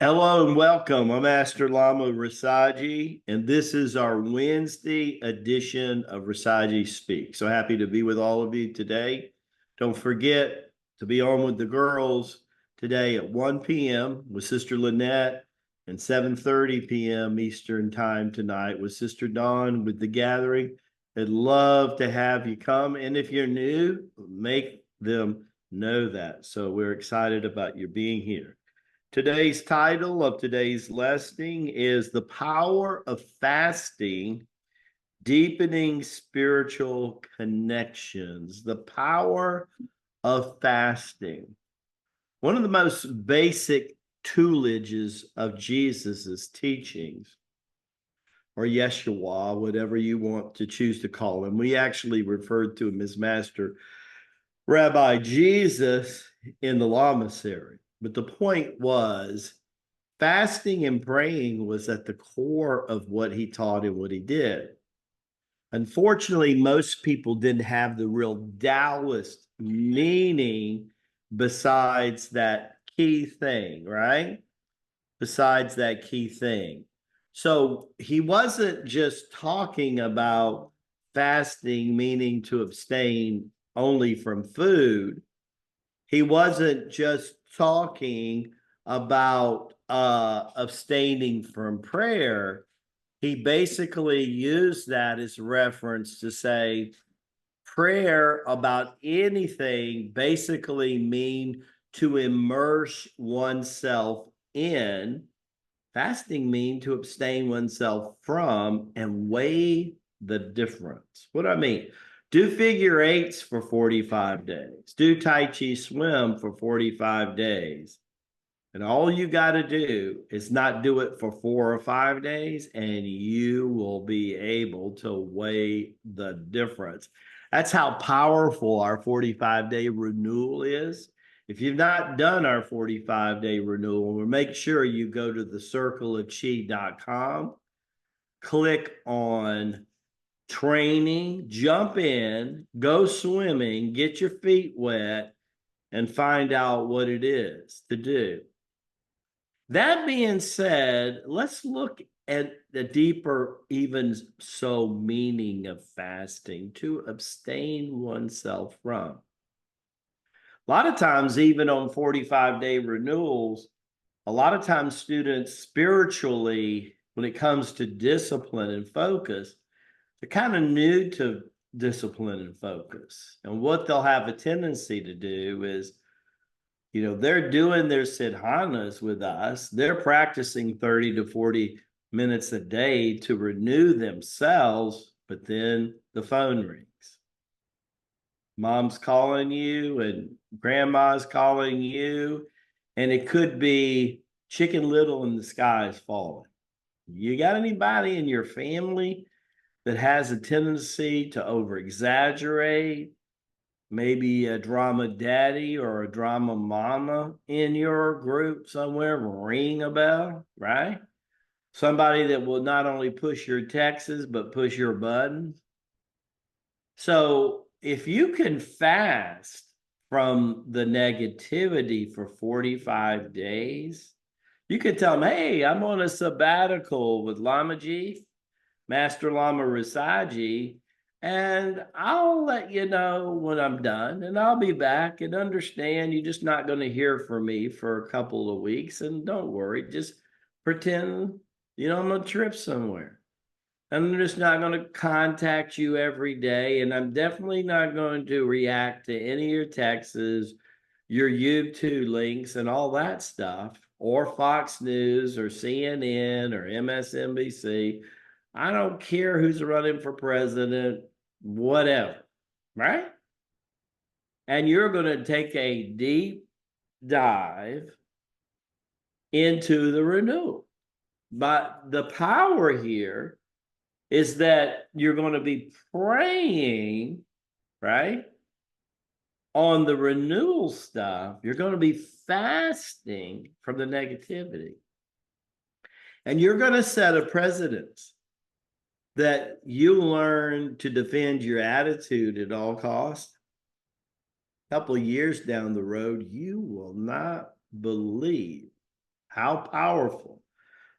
Hello and welcome. I'm Master Lama Rasaji, and this is our Wednesday edition of Rasaji Speak. So happy to be with all of you today. Don't forget to be on with the girls today at 1 p.m. with Sister Lynette and 7:30 p.m. Eastern Time tonight with Sister Dawn with the gathering. I'd love to have you come. And if you're new, make them know that. So we're excited about your being here. Today's title of today's lesson is The Power of Fasting, Deepening Spiritual Connections. The power of fasting. One of the most basic toolages of Jesus's teachings, or Yeshua, whatever you want to choose to call him. We actually referred to him as Master Rabbi Jesus in the Lamasery. But the point was, fasting and praying was at the core of what he taught and what he did. Unfortunately, most people didn't have the real Taoist meaning besides that key thing, right? Besides that key thing. So he wasn't just talking about fasting, meaning to abstain only from food. He wasn't just talking about abstaining from prayer. He basically used that as reference to say prayer about anything basically mean to immerse oneself in. Fasting mean to abstain oneself from and weigh the difference. What do I mean? Do figure eights for 45 days. Do Tai Chi swim for 45 days. And all you got to do is not do it for 4 or 5 days, and you will be able to weigh the difference. That's how powerful our 45-day renewal is. If you've not done our 45-day renewal, we'll make sure you go to thecircleofchi.com, click on training, jump in, go swimming, get your feet wet, and find out what it is to do. That being said, let's look at the deeper, even so, meaning of fasting, to abstain oneself from. A lot of times, even on 45-day renewals, a lot of times students spiritually, when it comes to discipline and focus, they're kind of new to discipline and focus. And what they'll have a tendency to do is, they're doing their sadhanas with us. They're practicing 30 to 40 minutes a day to renew themselves, but then the phone rings. Mom's calling you and grandma's calling you, and it could be Chicken Little and the sky is falling. You got anybody in your family that has a tendency to over exaggerate? Maybe a drama daddy or a drama mama in your group somewhere, ring a bell, right? Somebody that will not only push your texts, but push your buttons. So if you can fast from the negativity for 45 days, you can tell them, hey, I'm on a sabbatical with Lamaji, Master Lama Rasaji, and I'll let you know when I'm done, and I'll be back. And understand you're just not going to hear from me for a couple of weeks. And don't worry, just pretend, I'm on a trip somewhere. I'm just not going to contact you every day. And I'm definitely not going to react to any of your texts, your YouTube links, and all that stuff, or Fox News, or CNN, or MSNBC. I don't care who's running for president, whatever, right? And you're going to take a deep dive into the renewal. But the power here is that you're going to be praying, right, on the renewal stuff. You're going to be fasting from the negativity. And you're going to set a precedence that you learn to defend your attitude at all costs. A couple of years down the road, you will not believe how powerful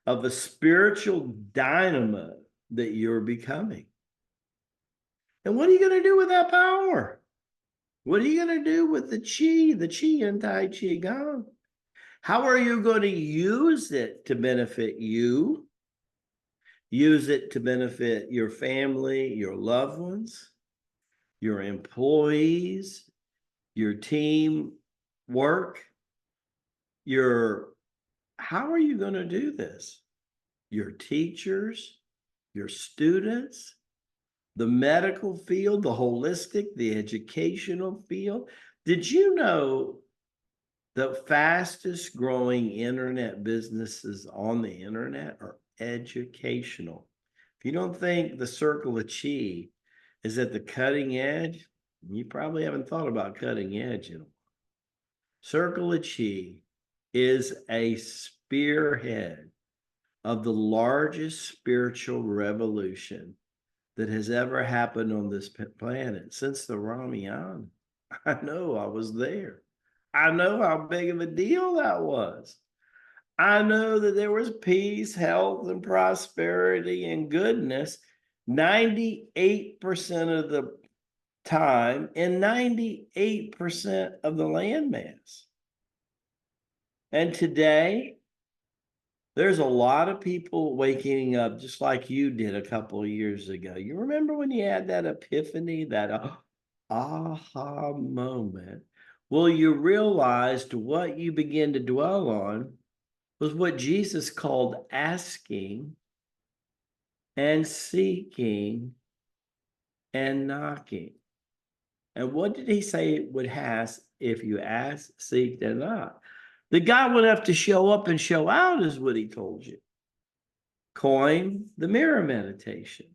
of a spiritual dynamo that you're becoming. And what are you going to do with that power? What are you going to do with the qi and tai chi gong? How are you going to use it to benefit you? Use it to benefit your family, your loved ones, your employees, your team work, how are you going to do this? Your teachers, your students, the medical field, the holistic, the educational field. Did you know the fastest growing internet businesses on the internet are educational? If you don't think the circle of chi is at the cutting edge, you probably haven't thought about cutting edge in a while. Circle of chi is a spearhead of the largest spiritual revolution that has ever happened on this planet since the Ramayana. I know, I was there. I know how big of a deal that was. I know that there was peace, health, and prosperity and goodness 98% of the time in 98% of the landmass. And today, there's a lot of people waking up just like you did a couple of years ago. You remember when you had that epiphany, that aha moment? Well, you realized what you began to dwell on was what Jesus called asking and seeking and knocking. And what did he say would happen if you ask, seek, and knock? The God would have to show up and show out, is what he told you. Coin the mirror meditation.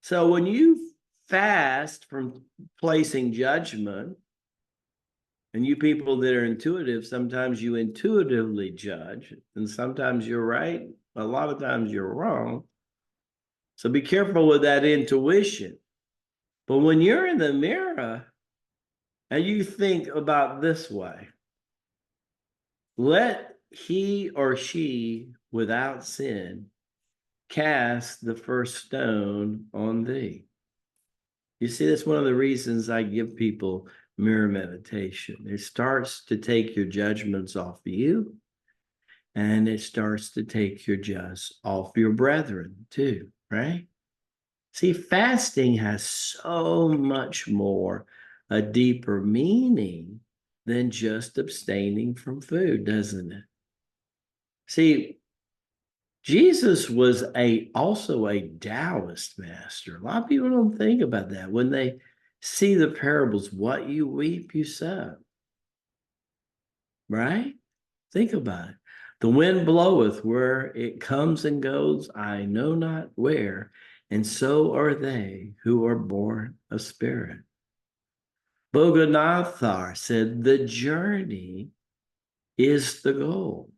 So when you fast from placing judgment, and you people that are intuitive, sometimes you intuitively judge, and sometimes you're right, a lot of times you're wrong. So be careful with that intuition. But when you're in the mirror and you think about this way, let he or she without sin cast the first stone on thee. You see, that's one of the reasons I give people mirror meditation. It starts to take your judgments off of you, and it starts to take your just off your brethren too, right? See, fasting has so much more, a deeper meaning than just abstaining from food, doesn't it? See, Jesus was also a Taoist master. A lot of people don't think about that. When they see the parables, what you reap, you sow. Right? Think about it. The wind bloweth where it comes and goes, I know not where, and so are they who are born of spirit. Boganathar said, the journey is the goal.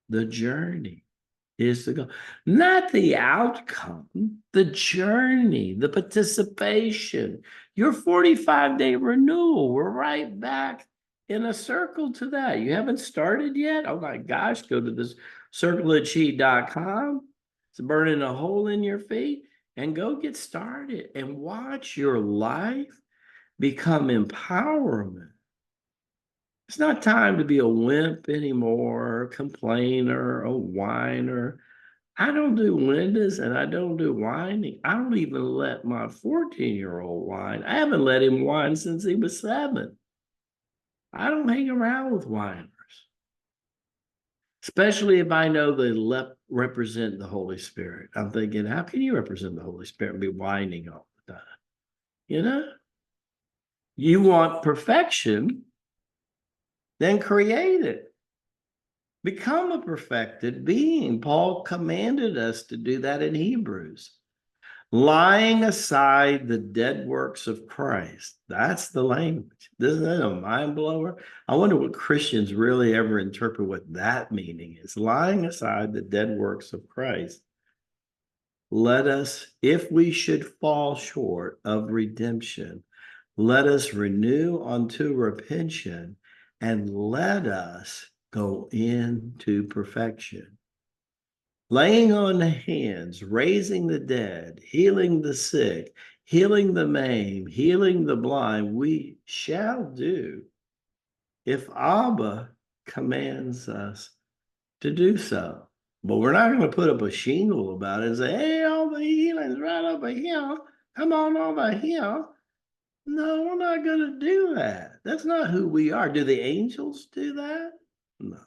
The journey is the goal, not the outcome, the journey, the participation. Your 45-day renewal, we're right back in a circle to that. You haven't started yet? Oh my gosh, go to this circleofchi.com. It's burning a hole in your feet, and go get started and watch your life become empowerment. It's not time to be a wimp anymore, a complainer, a whiner. I don't do windows and I don't do whining. I don't even let my 14-year-old whine. I haven't let him whine since he was 7. I don't hang around with whiners, especially if I know they represent the Holy Spirit. I'm thinking, how can you represent the Holy Spirit and be whining all the time? You know, you want perfection, then create it. Become a perfected being. Paul commanded us to do that in Hebrews. Lying aside the dead works of Christ. That's the language. Isn't that a mind blower? I wonder what Christians really ever interpret what that meaning is. Lying aside the dead works of Christ. Let us, if we should fall short of redemption, let us renew unto repentance, and let us go into perfection. Laying on the hands, raising the dead, healing the sick, healing the maimed, healing the blind, we shall do if Abba commands us to do so. But we're not going to put up a shingle about it and say, hey, all the healing's right over here. Come on over here. No, we're not going to do that. That's not who we are. Do the angels do that? No.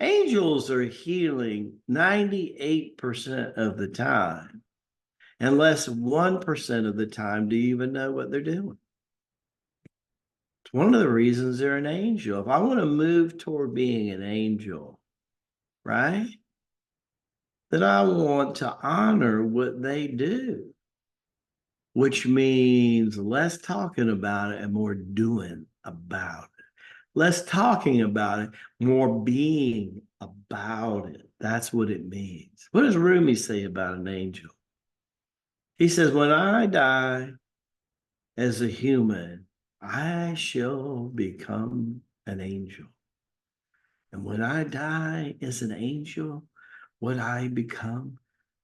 Angels are healing 98% of the time, and less 1% of the time do you even know what they're doing. It's one of the reasons they're an angel. If I want to move toward being an angel, right, then I want to honor what they do, which means less talking about it and more doing about it. Less talking about it, more being about it. That's what it means. What does Rumi say about an angel? He says, when I die as a human, I shall become an angel. And when I die as an angel, what I become,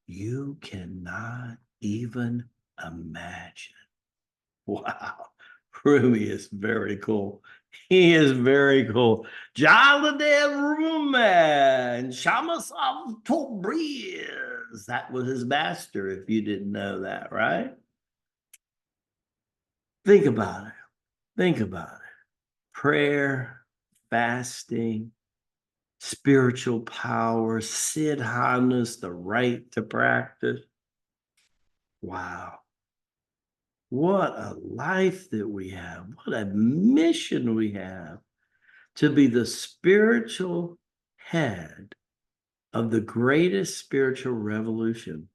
you cannot even imagine. Wow. Rumi is very cool. He is very cool. Jalladin Rumi and Shamas of Tabriz. That was his master, if you didn't know that, right? Think about it. Think about it. Prayer, fasting, spiritual power, siddhanas, the right to practice. Wow. What a life that we have. What a mission we have to be the spiritual head of the greatest spiritual revolution.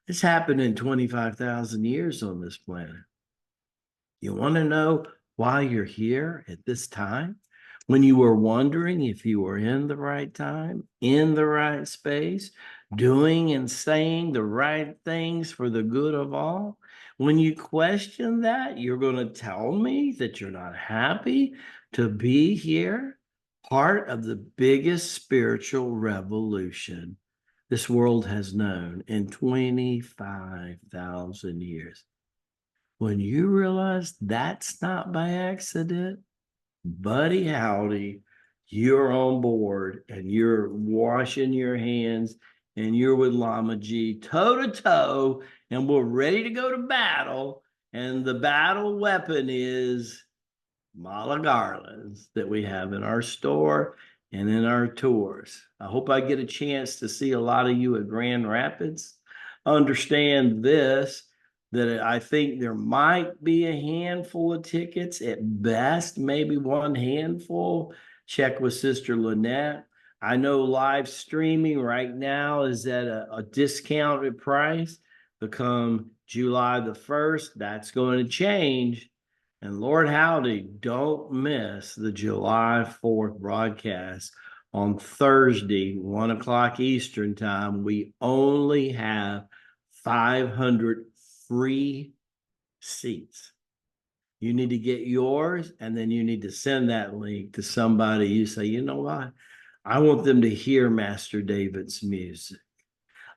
It's happened in 25,000 years on this planet. You want to know why you're here at this time? When you were wondering if you were in the right time, in the right space, doing and saying the right things for the good of all? When you question that, you're going to tell me that you're not happy to be here, part of the biggest spiritual revolution this world has known in 25,000 years. When you realize that's not by accident, buddy howdy, you're on board and you're washing your hands and you're with Lama G toe to toe, and we're ready to go to battle. And the battle weapon is mala garlands that we have in our store and in our tours. I hope I get a chance to see a lot of you at Grand Rapids. Understand this, that I think there might be a handful of tickets at best, maybe one handful. Check with Sister Lynette. I know live streaming right now is at a discounted price. Become July the 1st, that's going to change. And Lord howdy, don't miss the July 4th broadcast on Thursday, 1 o'clock Eastern time. We only have 500 free seats. You need to get yours, and then you need to send that link to somebody. You say, you know what? I want them to hear Master David's music.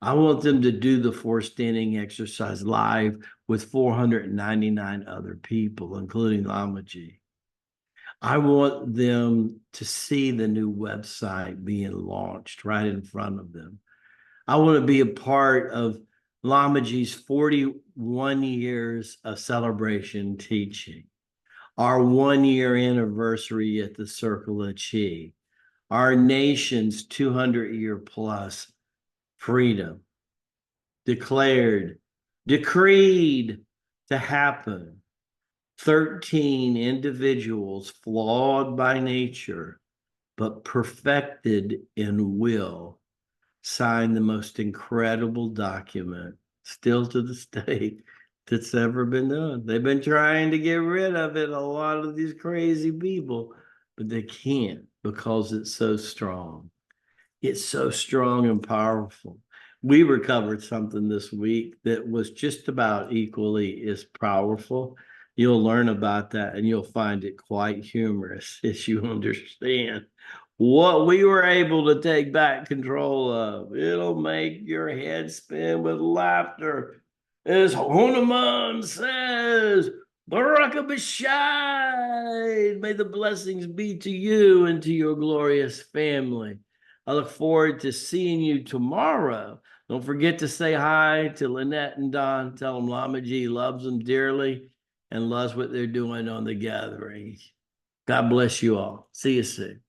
I want them to do the 4 standing exercise live with 499 other people, including Lama G. I want them to see the new website being launched right in front of them. I want to be a part of Lama G's 41 years of celebration teaching, our 1-year anniversary at the Circle of Chi, our nation's 200-year plus freedom, declared, decreed to happen. 13 individuals flawed by nature, but perfected in will, signed the most incredible document still to this day that's ever been done. They've been trying to get rid of it, a lot of these crazy people, but they can't because it's so strong. It's so strong and powerful. We recovered something this week that was just about equally as powerful. You'll learn about that and you'll find it quite humorous as you understand what we were able to take back control of. It'll make your head spin with laughter. As Hanuman says, Baraka Bashai, may the blessings be to you and to your glorious family. I look forward to seeing you tomorrow. Don't forget to say hi to Lynette and Don. Tell them Lama G loves them dearly and loves what they're doing on the gathering. God bless you all. See you soon.